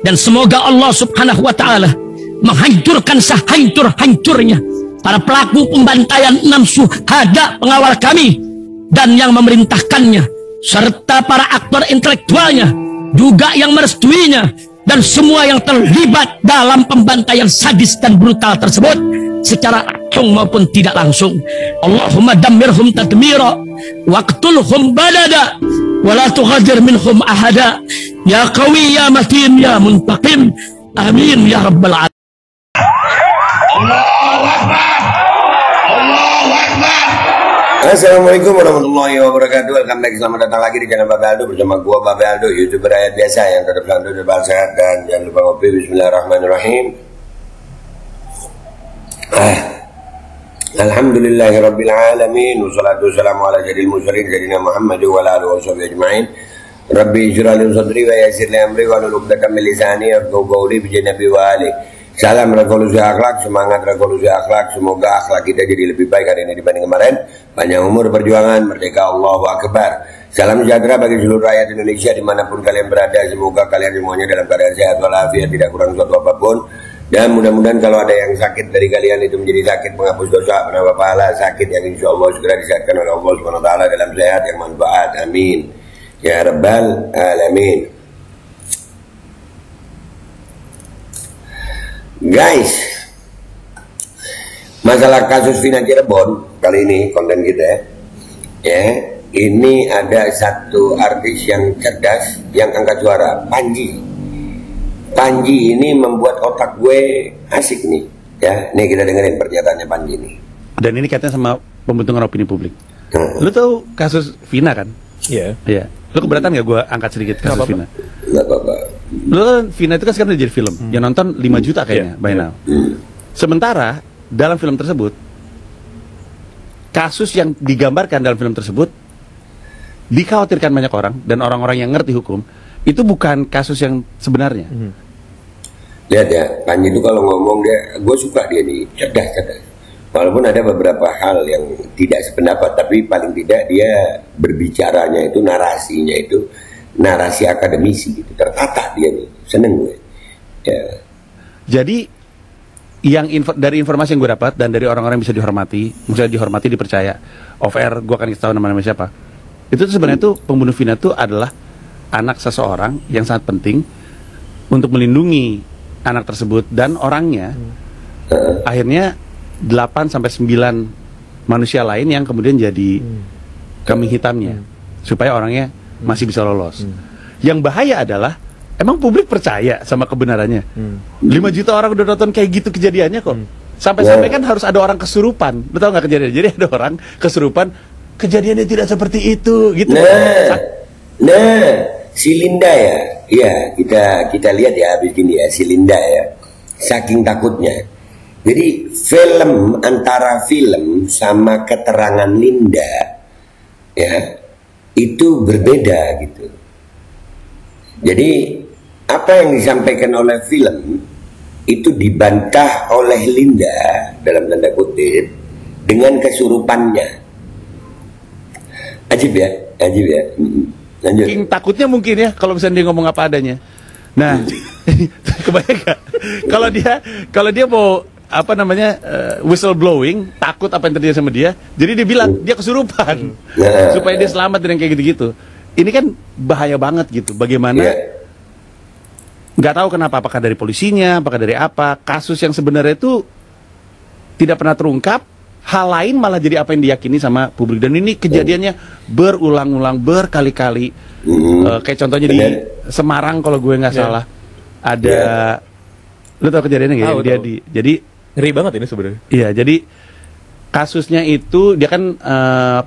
Dan semoga Allah subhanahu wa ta'ala menghancurkan sehancur-hancurnya para pelaku pembantaian 6 syuhada pengawal kami dan yang memerintahkannya, serta para aktor intelektualnya juga yang merestuinya, dan semua yang terlibat dalam pembantaian sadis dan brutal tersebut secara langsung maupun tidak langsung. Allahumma dammirhum tadmira waqtulhum badada wala tughadir minhum ahada ya qawi ya matin ya muntaqim amin ya rabbal alamin. Allahu Akbar. Allahu Akbar. Assalamualaikum warahmatullahi wabarakatuh. Welcome back, selamat datang lagi di channel Babe Aldo bersama gua Babe Aldo, YouTuber rakyat biasa yang tetap selalu tetap sehat, dan jangan lupa ngopi. Bismillahirrahmanirrahim. Alhamdulillahirabbil alamin, wassalatu wassalamu ala sayyidil mursalin sayyidina Muhammad wa ala alihi washabihi ajmain. Rabbi shrah li sadri wa yassir li amri wa hlul 'uqdatam min lisani yafqahu qawli bi nabi wa ali. Salam revolusi akhlak, semangat revolusi akhlak. Semoga akhlak kita jadi lebih baik hari ini dibanding kemarin. Panjang umur perjuangan, merdeka, Allahu Akbar. Salam sejahtera bagi seluruh rakyat Indonesia dimanapun kalian berada. Semoga kalian semuanya dalam keadaan sehat walafiat, tidak kurang suatu apapun. Dan mudah-mudahan kalau ada yang sakit dari kalian itu menjadi sakit penghapus dosa, penambah pahala, sakit yang insya Allah segera disehatkan oleh Allah SWT dalam sehat yang manfaat. Amin ya rabbal alamin. Guys, masalah kasus Vina Cirebon kali ini konten kita ya, ini ada satu artis yang cerdas yang angkat suara, Panji. Panji ini membuat otak gue asik nih ya. Nih kita dengerin pernyataannya Panji nih. Dan ini katanya sama pembentukan opini publik. Lu tahu kasus Vina kan? Iya. Iya. Lu keberatan gak gue angkat sedikit kasus Vina? Gak apa-apa. Lu kan Vina itu kan sekarang udah jadi film, yang nonton 5 juta kayaknya by now. Sementara dalam film tersebut, kasus yang digambarkan dalam film tersebut dikhawatirkan banyak orang dan orang-orang yang ngerti hukum, itu bukan kasus yang sebenarnya. Lihat ya, Panji itu kalau ngomong dia, gue suka dia nih, cerdas. Walaupun ada beberapa hal yang tidak sependapat, tapi paling tidak dia berbicaranya itu, narasinya itu narasi akademisi gitu, tertata dia nih, seneng gue ya. Jadi yang dari informasi yang gue dapat dan dari orang-orang yang bisa dihormati, misalnya dihormati, dipercaya, off air gue akan kasih tahu nama-nama siapa, itu tuh sebenarnya tuh pembunuh Vina tuh adalah anak seseorang yang sangat penting untuk melindungi anak tersebut dan orangnya. Akhirnya 8-9 manusia lain yang kemudian jadi kambing hitamnya supaya orangnya masih bisa lolos. Yang bahaya adalah emang publik percaya sama kebenarannya. 5 juta orang udah nonton kayak gitu kejadiannya kok. Sampai-sampai kan harus ada orang kesurupan. Lu tau gak kejadiannya? Jadi ada orang kesurupan, kejadiannya tidak seperti itu gitu. Nah, si Linda ya. Iya, kita lihat ya habis ini ya, si Linda ya. Saking takutnya. Jadi antara film sama keterangan Linda ya, itu berbeda gitu. Jadi apa yang disampaikan oleh film itu dibantah oleh Linda dalam tanda kutip dengan kesurupannya. Ajib ya, ajib ya. Lanjut. King takutnya mungkin ya kalau misalnya dia ngomong apa adanya. Nah, kebayang gak? Kalau dia mau apa namanya whistle blowing, takut apa yang terjadi sama dia, jadi dia bilang dia kesurupan supaya dia selamat dan kayak gitu-gitu. Ini kan bahaya banget gitu. Bagaimana nggak tahu kenapa, apakah dari polisinya, apakah dari apa, kasus yang sebenarnya itu tidak pernah terungkap, hal lain malah jadi apa yang diyakini sama publik. Dan ini kejadiannya berulang-ulang, berkali-kali. Kayak contohnya di Semarang kalau gue nggak salah ada, lu tau kejadiannya nggak? Jadi ngeri banget ini sebenarnya. Iya, jadi kasusnya itu dia kan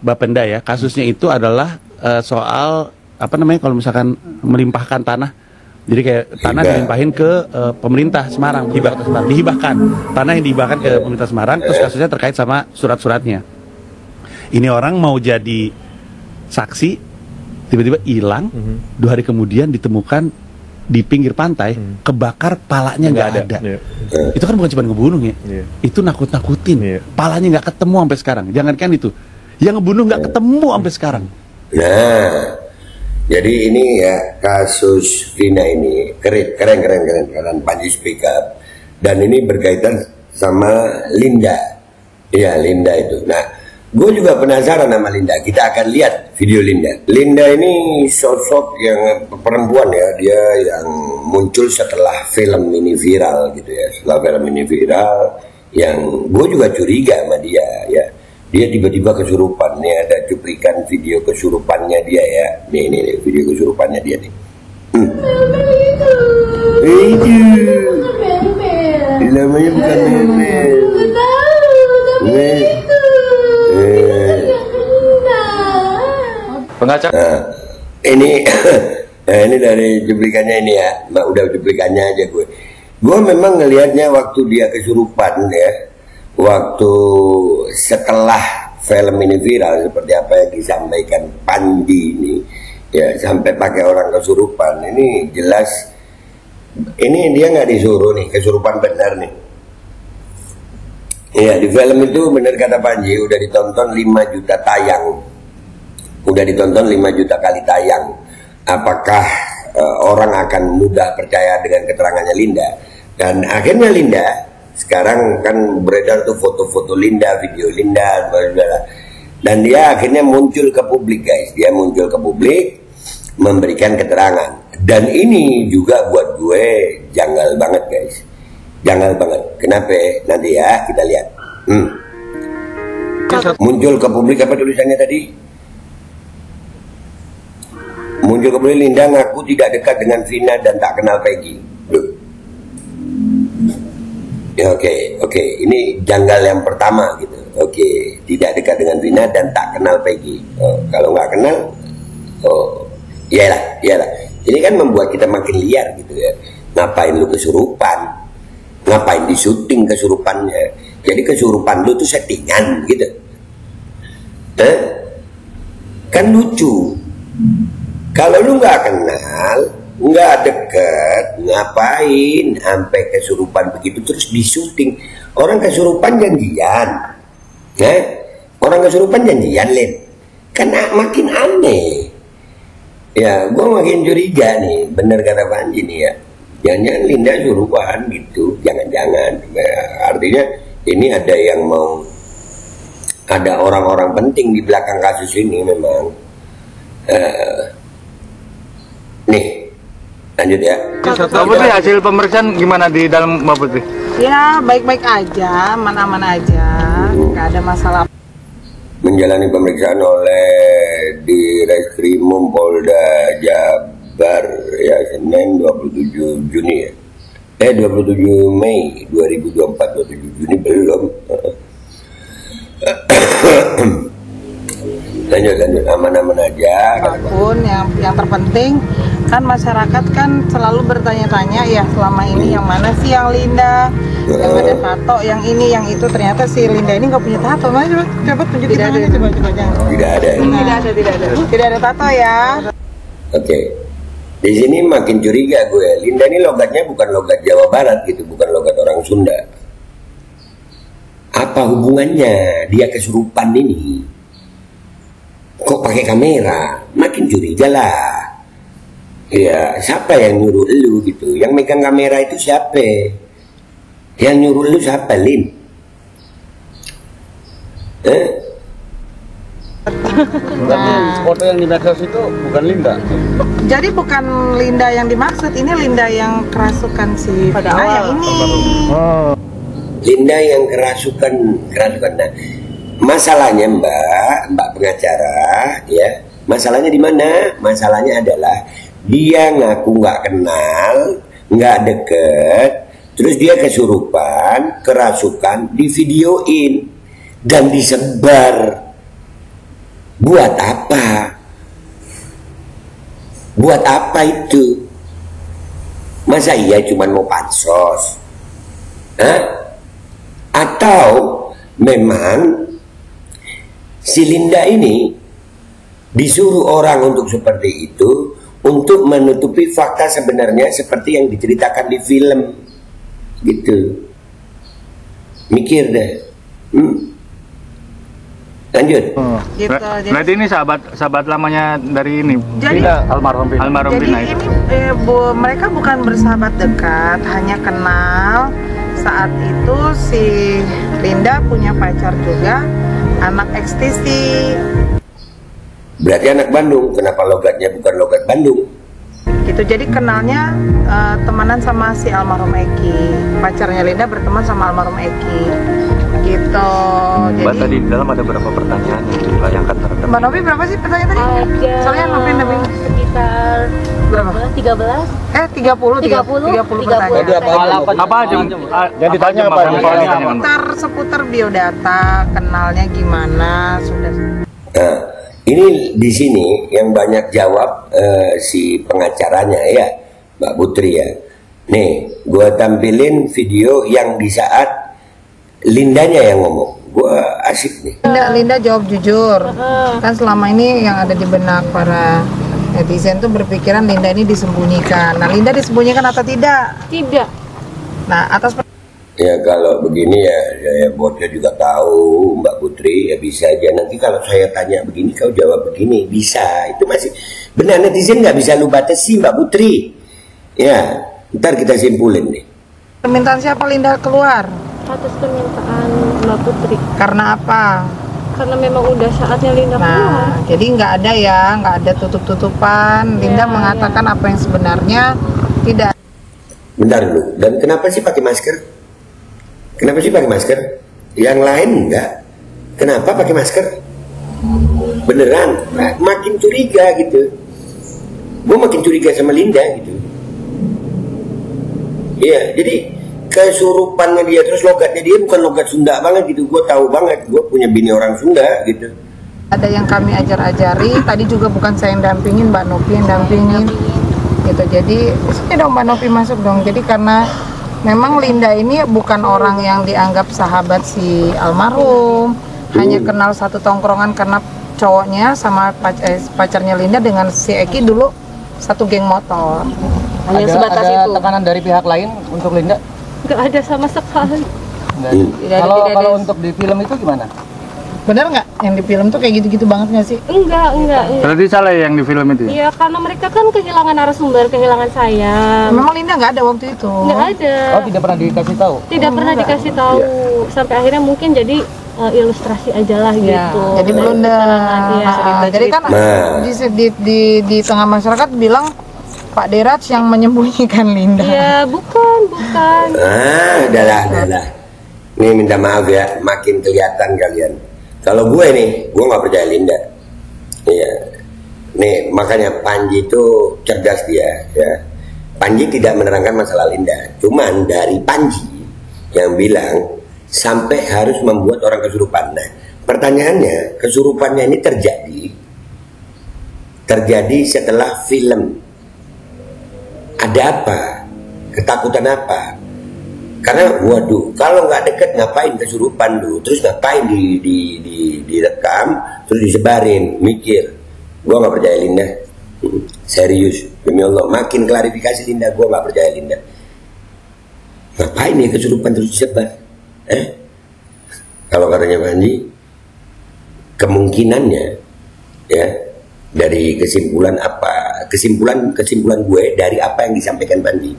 Bapenda ya. Kasusnya itu adalah soal apa namanya kalau misalkan melimpahkan tanah. Jadi kayak tanah dilimpahin ke pemerintah Semarang, dihibahkan. Tanah yang dihibahkan ke pemerintah Semarang, terus kasusnya terkait sama surat-suratnya. Ini orang mau jadi saksi, tiba-tiba hilang. 2 hari kemudian ditemukan di pinggir pantai, kebakar, palanya nggak ada. Itu kan bukan cuma ngebunuh ya, itu nakut-nakutin. Palanya nggak ketemu sampai sekarang. Jangankan itu, yang ngebunuh nggak ketemu sampai sekarang. Nah, Jadi ini ya kasus Vina ini keren Panji speak up, dan ini berkaitan sama Linda. Ya Linda itu. Nah, gue juga penasaran sama Linda. Kita akan lihat video Linda. Linda ini sosok yang perempuan ya, dia yang muncul setelah film ini viral gitu ya. Setelah film ini viral, yang gue juga curiga sama dia ya. Dia tiba-tiba kesurupan. Nih ada cuplikan video kesurupannya dia ya. Nih video kesurupannya dia nih. Itu namanya bukan Mel. Pengacara. Nah, ini ini dari cuplikannya ini ya. Udah cuplikannya aja gue. Gue memang ngelihatnya waktu dia kesurupan ya. Waktu setelah film ini viral seperti apa yang disampaikan Panji ini ya, sampai pakai orang kesurupan, ini jelas ini dia nggak disuruh nih, kesurupan benar nih ya. Di film itu benar kata Panji udah ditonton 5 juta tayang, udah ditonton 5 juta kali tayang. Apakah orang akan mudah percaya dengan keterangannya Linda? Dan akhirnya Linda sekarang kan beredar tuh foto-foto Linda, video Linda, dan dia akhirnya muncul ke publik guys. Dia muncul ke publik memberikan keterangan, dan ini juga buat gue janggal banget guys, janggal banget. Kenapa? Nanti ya kita lihat. Muncul ke publik, apa tulisannya tadi? Muncul ke publik, Linda ngaku tidak dekat dengan Vina dan tak kenal Peggy. Ya, oke. Ini janggal yang pertama gitu. Oke, tidak dekat dengan Vina dan tak kenal Peggy. Oh, kalau nggak kenal, oh, iyalah. Ini kan membuat kita makin liar gitu ya. Ngapain lu kesurupan? Ngapain di syuting kesurupannya? Jadi kesurupan lu tuh settingan gitu. Kan lucu. Kalau lu nggak kenal, nggak deket, ngapain sampai kesurupan begitu terus disyuting? Orang kesurupan janjian, orang kesurupan janjian, Lin. Kan makin aneh. Ya, gue makin curiga nih, bener kata Panji nih ya. Jangan-jangan Linda suruhan gitu, jangan-jangan. Artinya ini ada yang mau, ada orang-orang penting di belakang kasus ini memang. Nih. Lanjut ya. Mbak Putri, hasil pemeriksaan gimana di dalam Mbak Putri? Ya baik-baik aja, aman-aman aja, nggak ada masalah. Menjalani pemeriksaan oleh di Reskrimum Polda Jabar ya, Senin 27 Juni ya. 27 Mei 2024, 27 Juni belum. Lanjut, aman-aman aja. Apapun yang terpenting kan masyarakat kan selalu bertanya-tanya ya selama ini yang mana sih yang Linda, yang ada tato, yang ini, yang itu. Ternyata si Linda ini nggak punya tato. Mana coba tunjukin aja, coba jangan. Tidak ada. Tidak ada tato ya. Oke. Di sini makin curiga gue. Linda ini logatnya bukan logat Jawa Barat gitu, bukan logat orang Sunda. Apa hubungannya dia kesurupan ini? Kok pakai kamera? Makin curiga lah. Ya, siapa yang nyuruh lu gitu? Yang megang kamera itu siapa? Yang nyuruh lu siapa, Lin? Foto yang di medsos itu bukan Linda. Jadi bukan Linda yang dimaksud, ini Linda yang kerasukan si pada awal ini. Linda yang kerasukan. Nah, masalahnya Mbak pengacara ya. Masalahnya di mana? Masalahnya adalah dia ngaku nggak kenal, nggak deket, terus dia kesurupan, kerasukan, divideoin dan disebar. Buat apa? Buat apa itu? Masa iya cuma mau pansos? Atau memang si Linda ini disuruh orang untuk seperti itu, untuk menutupi fakta sebenarnya seperti yang diceritakan di film gitu. Mikir deh. Lanjut. Gitu. Berarti ini sahabat lamanya dari ini. Jadi almarhum jadi Vina ini itu. mereka bukan bersahabat dekat, hanya kenal. Saat itu si Linda punya pacar juga, anak ekstisi. Berarti anak Bandung. Kenapa logatnya bukan logat Bandung? Gitu. Jadi kenalnya temanan sama si almarhum Eki. Pacarnya Linda berteman sama almarhum Eki. Gitu. Mbak, Jadi tadi di dalam ada berapa pertanyaan yang dilayangkan terhadap Mbak Novi berapa sih pertanyaan tadi? Soalnya Novi sekitar berapa? 13. 30 pertanyaan. Apa aja? Yang ditanya apa? Seputar biodata, kenalnya gimana, sudah. Nah, ini di sini yang banyak jawab si pengacaranya ya, Mbak Putri ya. Nih, gue tampilin video yang di saat Lindanya yang ngomong. Gue asik nih. Linda jawab jujur. Kan selama ini yang ada di benak para netizen tuh berpikiran Linda ini disembunyikan. Nah, Linda disembunyikan atau tidak? Tidak. Nah, atas Ya kalau begini ya, saya botnya juga tahu Mbak Putri ya bisa aja. Nanti kalau saya tanya begini kau jawab begini, bisa. Itu masih benar, netizen nggak bisa lu batasi Mbak Putri. Ya, ntar kita simpulin nih. permintaan siapa Linda keluar? Atas permintaan Mbak Putri. Karena apa? Karena memang udah saatnya Linda keluar. Nah, jadi nggak ada ya, nggak ada tutup-tutupan. Linda mengatakan apa yang sebenarnya tidak. Bentar dulu. Dan kenapa sih pakai masker? Kenapa sih pakai masker? Yang lain enggak. Kenapa pakai masker? Beneran. Nah, makin curiga gitu. Gue makin curiga sama Linda gitu. Iya, jadi kesurupannya dia terus logatnya dia bukan logat Sunda banget gitu. Gue tahu banget. Gue punya bini orang Sunda gitu. Ada yang kami ajar-ajari. Tadi juga bukan saya yang dampingin, Mbak Novi yang dampingin. Gitu. Jadi sini dong Mbak Novi masuk dong. Jadi karena memang Linda ini bukan orang yang dianggap sahabat si almarhum, hanya kenal satu tongkrongan karena cowoknya sama pacarnya Linda dengan si Eki dulu satu geng motor. Hanya sebatas ada itu. Tekanan dari pihak lain untuk Linda? Nggak ada sama sekali. Kalau untuk di film itu gimana? Bener nggak yang di film tuh kayak gitu-gitu banget nggak sih? Enggak. Berarti salah yang di film itu? Iya, karena mereka kan kehilangan narasumber, kehilangan saya. Memang Linda nggak ada waktu itu. Nggak ada. Oh, tidak pernah dikasih tahu? Tidak pernah dikasih tahu. Sampai akhirnya mungkin jadi ilustrasi aja lah gitu. Jadi blunder. Iya. Jadi kan di tengah masyarakat bilang Pak Deraj yang menyembunyikan Linda. Iya, bukan. Udahlah. Nih minta maaf ya, makin kelihatan kalian. Kalau gue nih, gue nggak percaya Linda. Iya. Nih makanya Panji itu cerdas dia. Ya. Panji tidak menerangkan masalah Linda. Cuman dari Panji yang bilang sampai harus membuat orang kesurupan. Nah, pertanyaannya, kesurupannya ini terjadi setelah film. Ada apa? Ketakutan apa? Karena waduh, kalau nggak deket ngapain kesurupan dulu? Terus ngapain direkam, terus disebarin? Mikir, gue nggak percaya Linda. Serius, demi Allah, makin klarifikasi Linda, gue nggak percaya Linda. Ngapain nih kesurupan terus disebar? Kalau katanya Panji, kemungkinannya ya dari kesimpulan gue dari apa yang disampaikan Panji,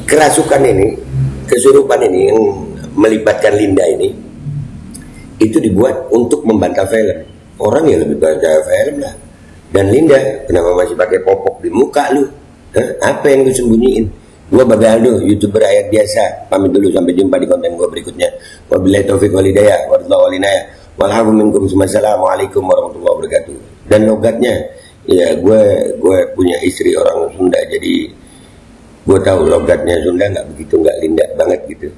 kerasukan ini, kesurupan ini yang melibatkan Linda ini itu dibuat untuk membantah film. Orang ya lebih percaya film lah. Dan Linda kenapa masih pakai popok di muka lu? Apa yang lu sembunyiin? Gua Bagaldo, YouTuber rakyat biasa. Pamit dulu, sampai jumpa di konten gua berikutnya. Wabillahi taufiq wal hidayah, wassalamualaikum warahmatullahi wabarakatuh. Dan logatnya, ya gue punya istri orang Sunda, jadi gue tahu logatnya Sunda nggak begitu, nggak Linda banget gitu.